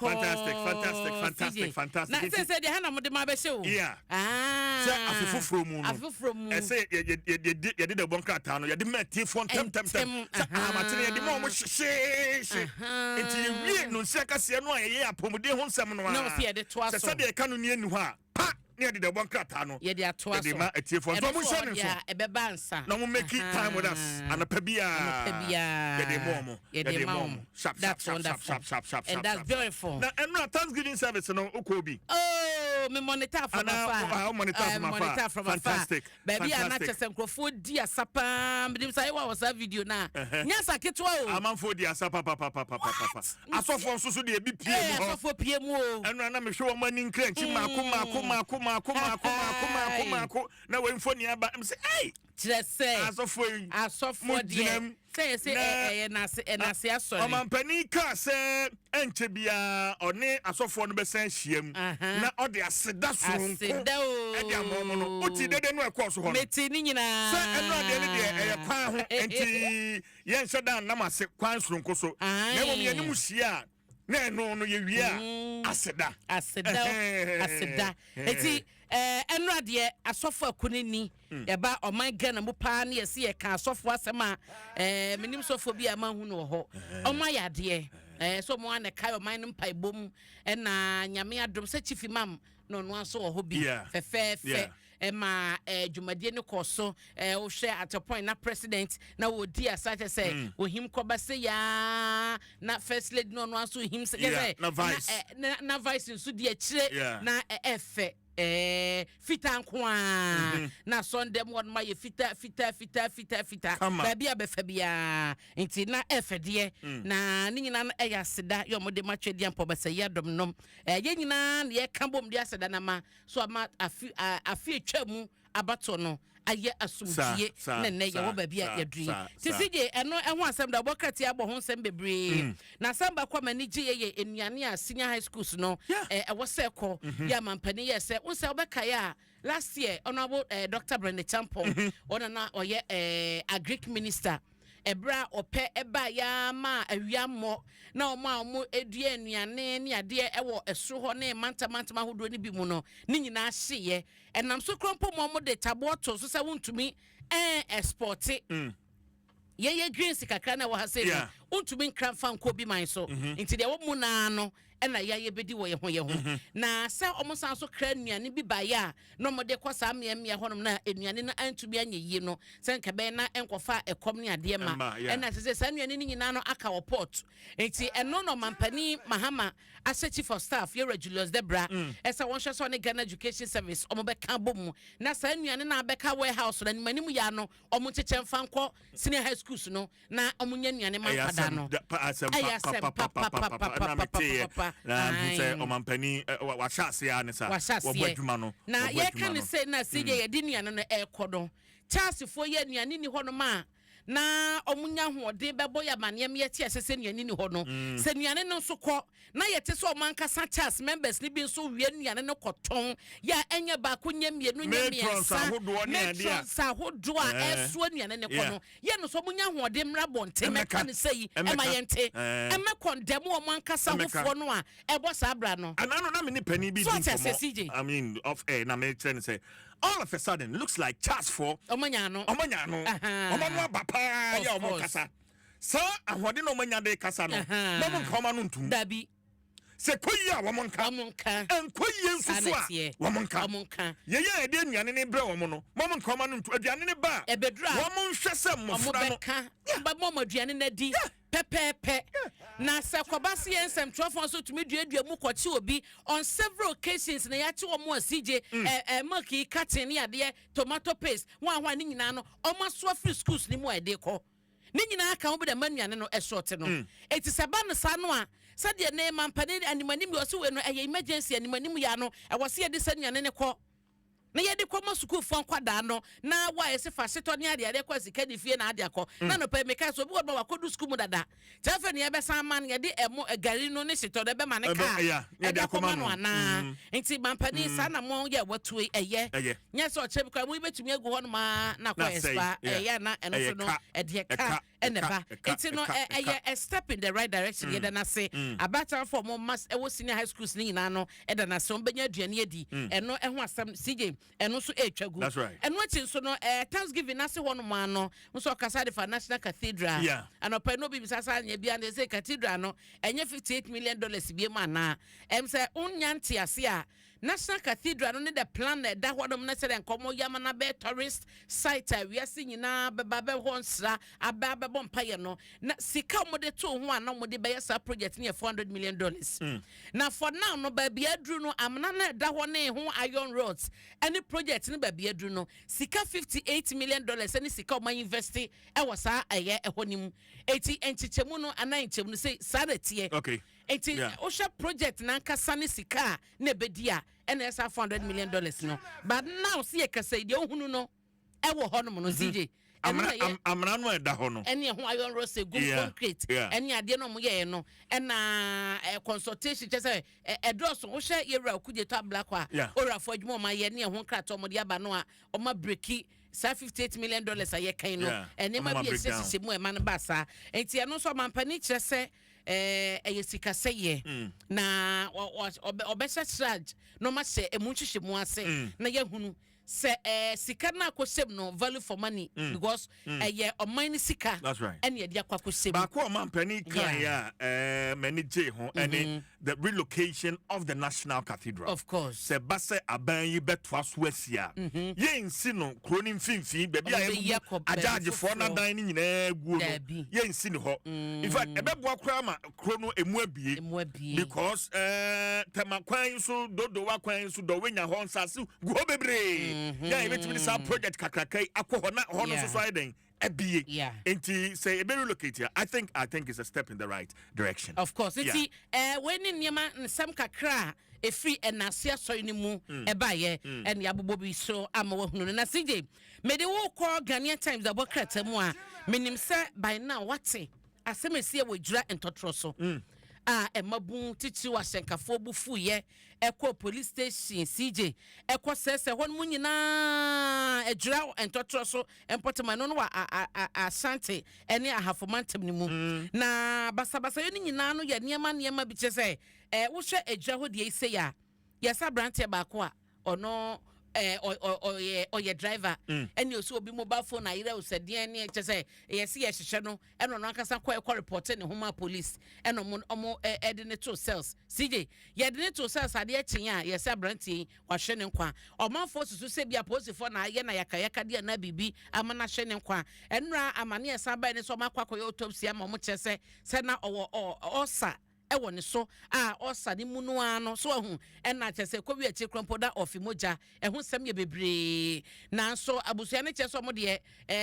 Na say the hana mo de ma be show. Yeah. Say afufu from mu. I say you did the bonka town. You did me phone tem. Amatene you did mo she. Until you read no say kase no ye apomode ho nsem no. No fear the Dwaso. Say de ka no ni anu ha. Near the bonka town. Ye de Dwaso. De ma etie phone. So mo show no. Yeah, e be bansa. No mo make time with us. Anapabia. Ye de mom. Sharp. And that's beautiful. Now, and Thanksgiving service no ukobi. Oh, me monitor from afar. Monitor from fantastic. Baby, I'm not just microphone dia sapa. Me say what was that video na. Nyasa ketwa o. Amanfo dia sapa papa. Asofo nso de bi pie mu. Asofo pie mu o. Eno na me hwe o mani nkranchi mako. Na we mfo ni aba. Me say, hey. Say asofo dia. Say enase asori. Omampani ka say enche bia one asofo no be san hyiam na ode aseda sonko. E dia momo no. Oti dede no ekọ so ho. Meti ni nyina. Say eno ade ne de eye kwan ho enti yen hyedan na mase kwan sonko so. Na mom ye nimu hia na eno no ye wi aseda. Eti eno ade asofo akunini eba oman Ghana mu pa na yesi ye ka asofo asema menim sofo bi amahu no ho oman yade so mo an kai oman mpai bom na nyame adom se chief imam no no aso ho bi fe ma dwumadie ne koso wo hwe at a point na president na wo di asate say wo him koba se ya na first lady no aso him say na vice nso di akire na efe fita nkwa na Sunday mo ma ye fita baby abefa bia nti na efede na ni nyina na eya seda yo mo de matwedi ampo ba se yadom nom ye nyina na ye kambom de aseda na ma so ama afi atwamu abato no aye asumdie na ye wo baby a yadui tisije eno ho asem da bokati abo ho nsem bebre na samba kwa mani gye ye enuane a senior high schools no wo se ko ya mampani ye se wo se obeka ya last year honorable Dr. Brenda Champon ona na oye agric minister ebra ope eba ya ma awiammo na omo edua anuane ne ade ewo esoro ho na manta hodo ni bi mu no ni nyina hye enam so krompo mo de taboto so se wontumi export ye greens kakra na wo ha se wontumi nkran fa nko bi man so nti de wo mu na no ena ye bedi wo ye ho na se omosan so kra nuane bi ba ya no mo de kwasa me honom na enuane na antumi anye yi no se nka be na enkofa ekom ne ade ma ena se sa nuane ni nyina no aka wo port enti eno no mampani mahama as chief of staff ye Julius Debra esa won hwe so ne Ghana Education Service omo be ka bom na sa nuane na beka warehouse na nimanim ya no omo cheche mfa nko senior high schools no na omo nya nuane ma kwada no na say omampani washase ya ne sa wobadwuma no na ye kan say na sije ye di nuane no ekodo charsefo ye nuane ni hono ma na omunya hoode bebo ya manem ye tie sese nuane ni hono se nuane no so kọ na ye te so omankasa chars members ni bi so wie nuane no koton ya enye ba ko nya mienu nya miensa sa hodo a eso nuane ne kono ye no so munya hoode mra bonte meka ne sei e ma yente e me kondem omankasa hofo no a ebo sa bra no anano na me ni pani bi din I mean of air na me tell say all of a sudden looks like chance for omanya no omano abapa ya omokasa so ahode no omanya de kasa no mo nkoma no ntum dabi se koyi a womonka enkoyi nsusu a womonka ye de nuane ne bre womo no mo nkoma no ntum aduane ne ba womo nhwe se mmofra no ba mo aduane na di pepepe na sakwabase ensem trofon so tumi duadua mu kwachi obi on several occasions na ya che wo mo asije milk cutting ne ade tomato paste hwan ni nyina no omaso free schools ni mu ade ko ni nyina aka wo be da manuane no short no eti saba no sa no a sade ne mampane animanim yo so we no emergency animanim ya no e wo se de sanuane ne ko na yɛde kɔma school fo nkwada no na wa yɛse fa setɔ ne ade ade kɔ sika de fie na ade akɔ na no pɛ meka so bi wɔ ba wakɔdu school mu dada tafe ne yɛbɛsan ma no yɛde ɛmo gari no ne setɔ de bɛma ne ka yɛde akɔma no ana nti mampani sa na mo yɛ watue ɛyɛ nyɛ sɛ ɔkyɛ bi kwa mo betumi agu hɔ no ma na kɔ espa ɛyɛ na ɛno so no ɛde ka ɛneba nti no ɛyɛ a step in the right direction yɛde na se abata for mo mas ɛwɔ senior high schools ni nyina no ɛde na se ɔmbɛnya aduane adi ɛno ɛho asɛm CJ ɛno so ɛtwagu ɛno akyi so no Thanksgiving na se hɔ no ma no nso ɔkasa de fa National Cathedral anɔpɛ no bi bisasa nya bia na se cathedral no ɛnyɛ $58 million bi ma na sɛ onya nte ase a National Cathedral no ne the plan na da hɔ no na sɛ nkɔmɔ yama na be tourist site a wiase nyina bɛba bɛ hɔ nsra aba bɛbɔ mpaye no na sika mo de to ho a na mo de bɛyɛ sa project ne $400 million na for now no ba bia duru no amna na da hɔ ne ho iron roads any project ne ba bia duru no sika $58 million any sika o ma invest e wɔ sa ɛyɛ ɛhɔ nim eti enchichemu no anan nchemu no say sa na tie okay eti osha project na nkasa ne sika na bedia and esa $400 million no but now see kasa ide ohunu no e wo hono no CJ amra no eda ho no ene ho iron rose good concrete ene ade no mo ye no na consultation chese edroso wo hwe yewura okuje to black ora fo adwuma ma ye ne ho krato mo de aba no a o ma breki sa $58 million a ye kan no ene ma bi esese mu e ma no ba sa enti eno so mampani chese sika seye na obesa charge no ma se emu hwehwe mu ase na yahunu se sika na akosem no value for money because oman sika and ye dia kwakosem ba ko mampani kan ya mani je ho and the relocation of the National Cathedral of course se ba se aban yi betwa so asia ye nsi no kroni mfimfin ba bia ajaje fo na dan ni nyina guo no ye nsi ni ho in fact ebeboa kra ma krono emu abie because temakwan so dodo wa kwan so do wenya ho nsase guo bebre yeah, even this project kakrakai akohona hono so so den abie enti say e be relocate here. I think it's a step in the right direction. Of course enti when niema nsam kakra e free enase asoy ni mu e baye en ya bobo bi so ama wahunu na CJ me de wo call Ghanaian Times abokrata mu a menim se by now wate asemesi e wodwura entotro so emabun titi wa senkafo bufu ye eko police station CJ eko sese hon mu nyina edwura entotro so empotema no wa asante ene ahafomantem ni mu na basabasa yo nyina no ye niema bi chese wo hwe edwura ho de ise ya yesa brante ba ko a ono oye driver eni oso obi mobile phone ayira osade ne chese yesi ye hwehwe no eno no akasa kwa report ne homa police eno omo edine to cells CJ ye edine to cells ade achinya yesi abranti wahwe ne nkwa omanfo susu se bia police for na ye na yakayaka de na bibi amana hwe ne nkwa enra amane yesa ba ne so makwa koyo autopsy ama mo chese se na osa ewo ne so osa ni munu ano so ahu na chese ko wi achi krompoda of moja ehu sem ye bebre na so abusua ne chese mo de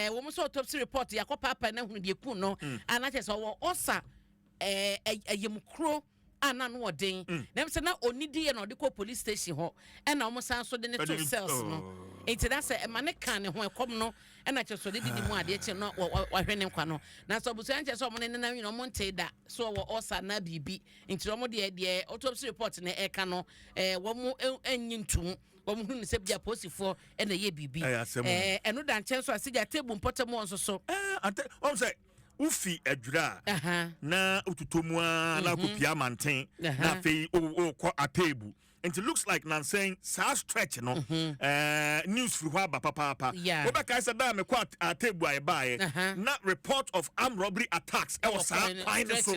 wo mo so autopsy report yakopa papa na hu de ku no ana chese wo osa ayemkro ana no odin na mse na onidi ye na odiko police station ho na omo san so de ne to cells no enti da se emane kan ne ho ekom no na chese de didi mu ade che no wahwe ne nkwa no na so busu anche so omo ne na nwino mo nte da so wo osa na bibi enti omo de autopsy report na eka no wo mu enyintum wo mu hu se bia posifo na ye bibi eno da nche so asija table mpotem won so say ufi edwura na ututomu na kopia manten na fei o ko atebu and it looks like nan saying sa stretch no news from hwa papa we back I said that me kwa atebu ai bae na report of armed robbery attacks e was fine so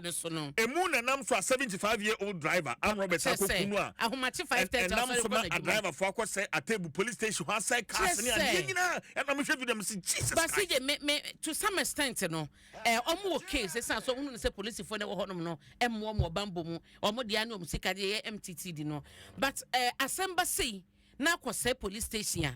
emu na nam so a 75-year-old driver armed robbery sa kokunu a ahomachi 530 nam so a driver for akwa say atebu police station ha say cars ni anyina and na me hwe video me say Jesus but see me to some extent no omo case say so unu say police for na wo honom no emmo mo bambo mu omo dia na omusika de MTT di no but Asemba say na kwose police station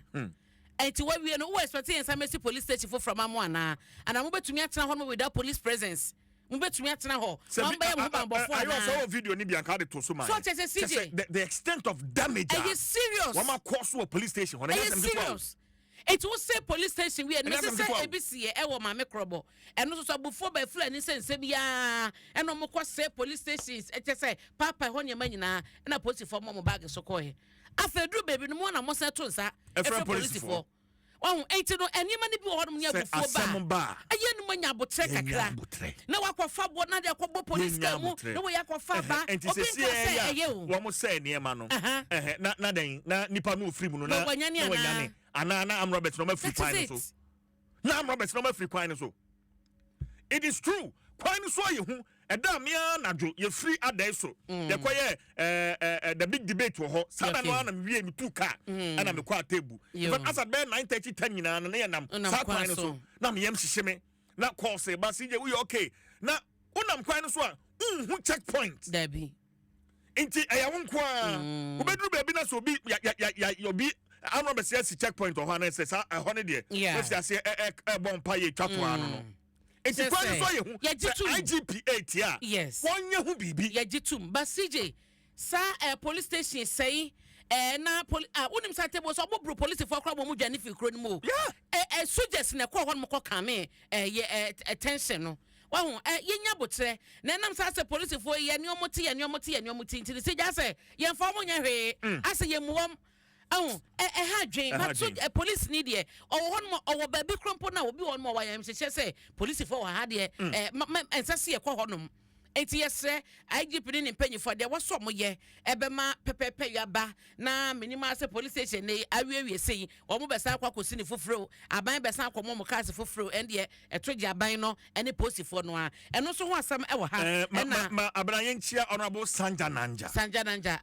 enti we no we expect say police station for from amo ana mo betumi atena ho without police presence mbetumi atena ho mamba mo bambofo I saw a video ni bianca de to so man so CJ the extent of damage is serious one cause to a police station when serious. It will say police station we and say ABC e ma me krobo eno so before by fly ni say bia eno mo kwa say police stations e say papa ho nyama nyina na police for mo bag so ko he afedru baby no mo na mo say to nsa e police for oh enti no enima ni bi ho no nya bufo ba aye no nya botre kakra na wakwafa bo na de akwobo police ka mu na wo yakwafa ba obi ka say eye o wo mo say niema no na den na nipa no free mu no na wanyane ana am Robert no ma free kwine so na am Robert no ma free kwine so it is true kwine so ye hu eda mea najo ye free adai so ye koye the big debate wo ho sada no ana me mi tu car ana me kwa table but as at 9:30 10 nyina na ye nam sa kwine so na me yam hihye me na course ba sije we okay na unam kwine so a hu checkpoint debi enti eya wo nko a obedru ba bi na so bi ya obi I'm not a checkpoint or Hannah says, I honey dear. Let's just say a bomb pay chapter. It's a IGP 8 yeah. Yes. 1 year who be Yajitum. But CJ, sir, a police station say, na unim sate was a police for crowd mujani fi kronimo. Yeah. Suggest na kwa mo kame attention. Well, yenya botre na nam sa se police for ye ni omote nti se ja se ye fa mo nya hwe ase ye muom. Oh, ha dream, but so a police need ye. Or one more, or baby crumple now will be one more. I am say police for had ye, and Sassi a cohonum. 8 years, sir, I give it in penny for there was some ye, Ebema, Pepe, Yaba, na minima police station, I will say, or Mobasa could sing for fro, I buy Bessa Momo Casa for fro, and ye, a trade bino, and a posty for noir, and also want some ever have. Abraham Chia Honorable Sanjananja,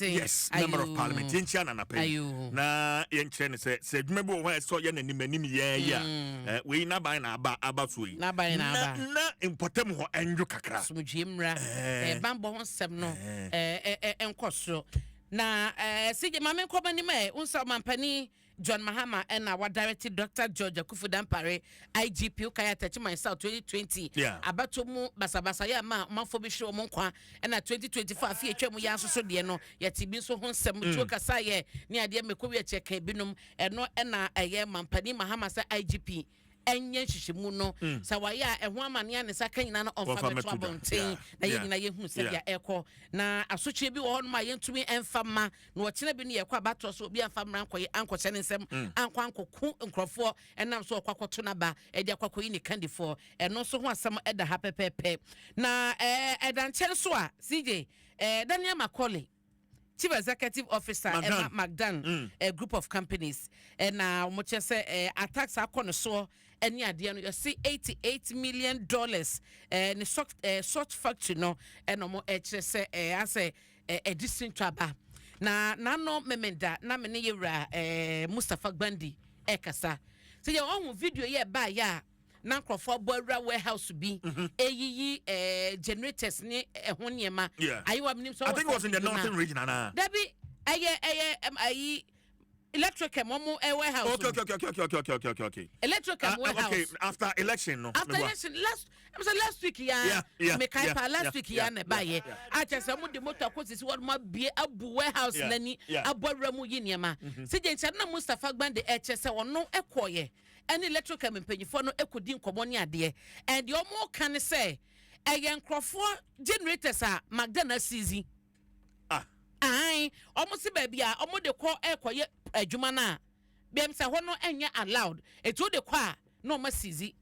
yes, member of Parliament, Inchian and a pay. Na Yen said, remember when I saw Yen and Nimeni, yeah, we na buy na about we, na buy na important and you cacra. Jimra Adom 107 no enkoso na CJ mame komani me unsa mampani John Mahama and our director Dr. George Akufudampare IGP Kaya Techman South 2020 abatomu basabasa ya manfo bi hwe mo nkwa na 2025 fi atwam ya so de no yatibi so ho nsem tuo kasa ye ne ade mekowi cheke binom eno na eye mampani Mahama sa IGP enye hihyimu no sawaya eho amane ane saka nyina no onfa beto abonten na ye nyina ye hu se ya eko na asochie bi wo ho no ma yentumi enfama na wo bi ne ye kwa bato so obi enfama ankoye ankoche ne nsem ankoku nkrofo enam so okwakoto na ba e de akwakoyi ne candifo eno so ho asem eda ha pepepe na edanche so a CJ Daniel Macaulay Chief Executive Officer Emma McDan a group of companies and now much say attacks are kono so any idea you see $88 million and short factory no and no say as a distinct traba na no memenda na me ne yewra Mustafa Gbandi ekasa so your own video ye ba ya na crofo boura warehouse bi eyiyi generators ni ho niema ayiwa minim so I think it was in the northern region ana Debbie ayi electric momo warehouse okay electric warehouse okay after election no after election last week me kai pa last week na ba ye acha se mo de motor ko sisi won ma bie abu warehouse nani abowra mu yi niema sije ncha na Mustafa Gbande eche se wono ekoye any electrical mpanyifo no ekodi nkomo ne ade and the omo kan say eyen krofo generators a Magdana CZ ai omo se ba bia omo de ko ekoye adwuma na bem se ho no enye allowed etu de ko a no ma CZ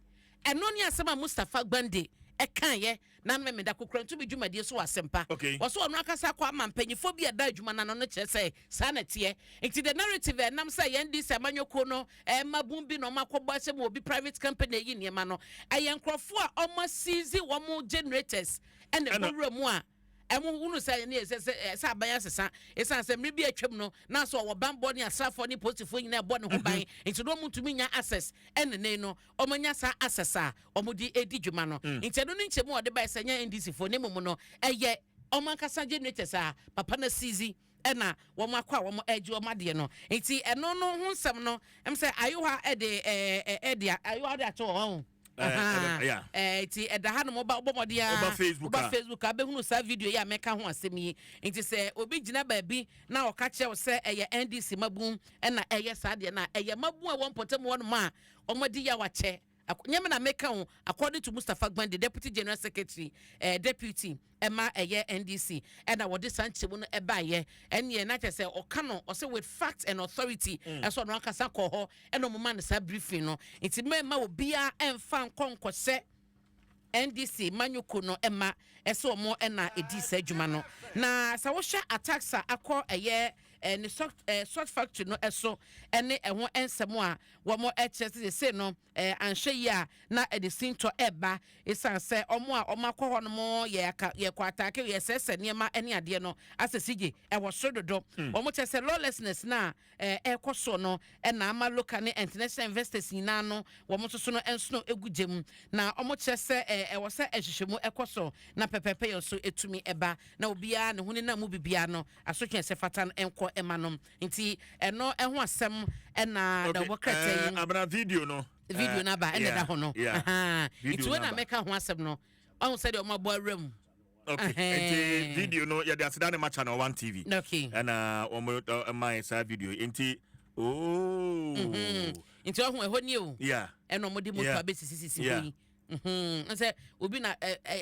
eno ne asema Mustafa Gbande ekan ye na me da kokrantu bi dwumade so asempa wo so ono akasa kwa mampanyifo bi eda adwuma na no kire say sa na tie nti the narrative nam say yendi se manyoko no mabun bi no makobo asem obi private company yi niema no ayen krofo a omo CZ wo mo generators and the mu a emu unu say ne say abaya sesa esan say mri bi atwam no na so wo bambo ne asrafo ne postifo nyina ebo ne ho ban nti no mutumi nya access enne no omanya sa access a omudi edi dwuma no nti no nchemu ode ba senya NDC fo ne mumu no eye omankasa generators a papa na CZ ena wo makwa wo age wo made no nti eno no ho nsem no em say ayoha ede ayoha de ato ho Ti edaha no moba obomodia Facebook abehunu sa video ya meka ho asem yi nti se obi gina baabi na okache wo se eye NDC mabum na eye sade na eye mabum a wonpotem won ma omodi ya wache nyame na meka ho according to Mustafa Gbandi Deputy General Secretary Deputy Emma eye NDC na wode sanche mu no eba ye ene na kyese okano o se with facts and authority eso no akasa ko ho eno mo man sa briefing no nti mema obia emfa nkonkose NDC manyuko no Emma eso mo na edi sa adwuma no na sa wo hwa attacks akọ eye ni short factory no eso ene eho ensemo a wo mo ekyese se no anhwe yi a na edisin to eba isan se omo a omakọ ho no mo ye kwa attack ye sese niema ene ade no asesije e wo sododo omo kyese lawlessness na ekoso no na ama local ne international investors nyina no wo mo soso no enso egugem na omo kyese e wo se ehwehwemu ekoso na pepepe yo so etumi eba na obia ne hune na mu bibia no asotwe se fata enko emanom nti eno eho asem na da wokata yi abra video no na ba ene da ho no nti we na meka ho asem no on said o mabo awram nti video no ya de asida ne match na 1 TV okay na o my sa video nti nti o ho eho ni o eno mo di moto abesisi ho yi nse obi na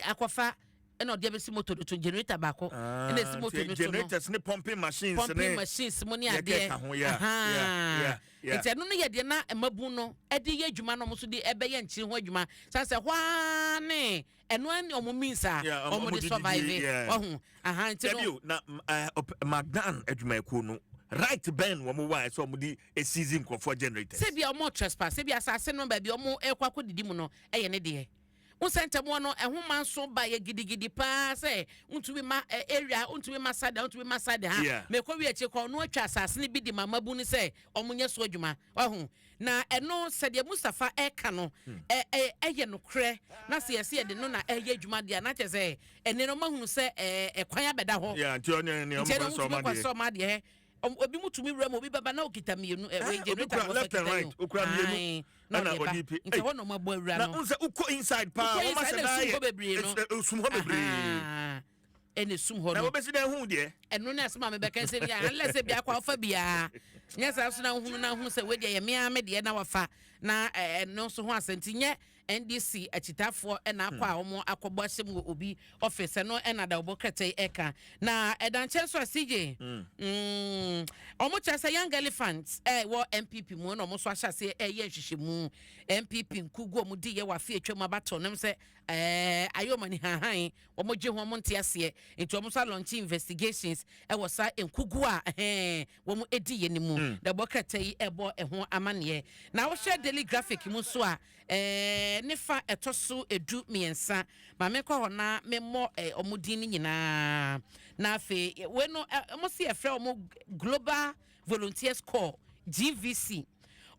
akwafa eno de besi motor to generator bako ena esi motor no generators ne pumping machines mo ni ade enti no ye de na mabu no ede ye adwuma no mo so de ebe ye nkyiri ho adwuma sanse hwa ne eno ani omuminsa omo de survive ohu enti no na Magdan adwuma ekuo no right ben wo mo wa so mo di a season for generators se bia mo trespass se bia asase no ba bia mo ekwakọ didi mu no eye ne de unsentemo no ehuma nso ba ye gidigidi pa se untumi ma area untumi masada ha mekọ wi eche ko no atwa asase ne bi di mamabu ni se omunye so adwuma ohu na eno sede Mustafa eka no eye no kre na se ye de no na eye adwuma dia na chese ene no mahunu se ekwan abeda ho nti onye ne omo so ma de obi mutumi wura obi baba na okita mienu we generator go left and right okura mienu na odipi nti ho no mabo wura no na unse uko inside pa o ma se dai sum ho bebre ene sum ho no na obesi dan hu de eno na asema me beka se bia unless bia kwa ofa bia nyesa so na hunu na hu se we de ye me de na wafa na eno so ho asenti nye NDC achitafo na akwa a omo akọbọ asem obi office no na da obokete eka na edanche so asije omo chasa young elephants wo MPP mu na omo so ahyase ye hwehwemu MPP nkugu omo di ye wafe atwam abato nem se ayomani hahan omo gye ho omo ntiase enti omo so launch investigations wo sa nkugu a wo edi ye ni mu da obokete yi ebo ho amane na wo share daily graphic mu so a nefa etoso edu miensa ma mekọ ho na memo omudin ni nyina na afi we no mo se efre omo Global Volunteers Corps GVC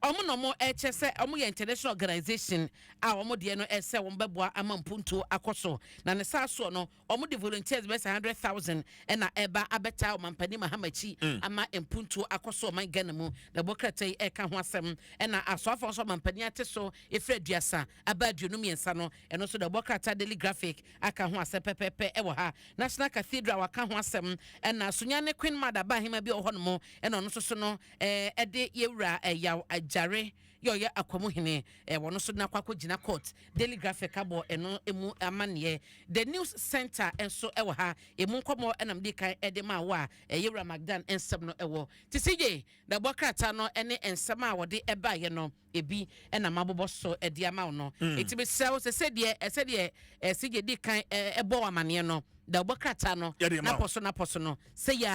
omo no mo echese omo ye international organization a omo de no ese wo beboa amampunto akoso na ne saso no omo de volunteers be 100,000 na eba abeta omampani mahamachi ama empunto akoso man Ghana mu na bokratai eka ho asem na asofo so mampani ateso efra duasa abadu no miensa no eno so da bokrata daily graphic aka ho asem pepepe ewo ha National Cathedral waka ho asem na sunyane Queen Mother ba hima bi oho no mo eno no so no ede yewura yaw jare yo ya akwamu hene wono so na kwakọ gina court daily graphic abo eno emu amane the news center enso ewo ha emu nkomo enam di kan edema wa yewura Magdan ensem no ewo tisije da bokrata no ene ensem a wode eba ye no ebi ena mabobo so edi ama no etibe sel se de sije di kan ebo amane no da bokrata no na poso no se ya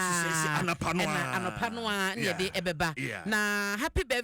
anapano a ne de ebeba na happy birthday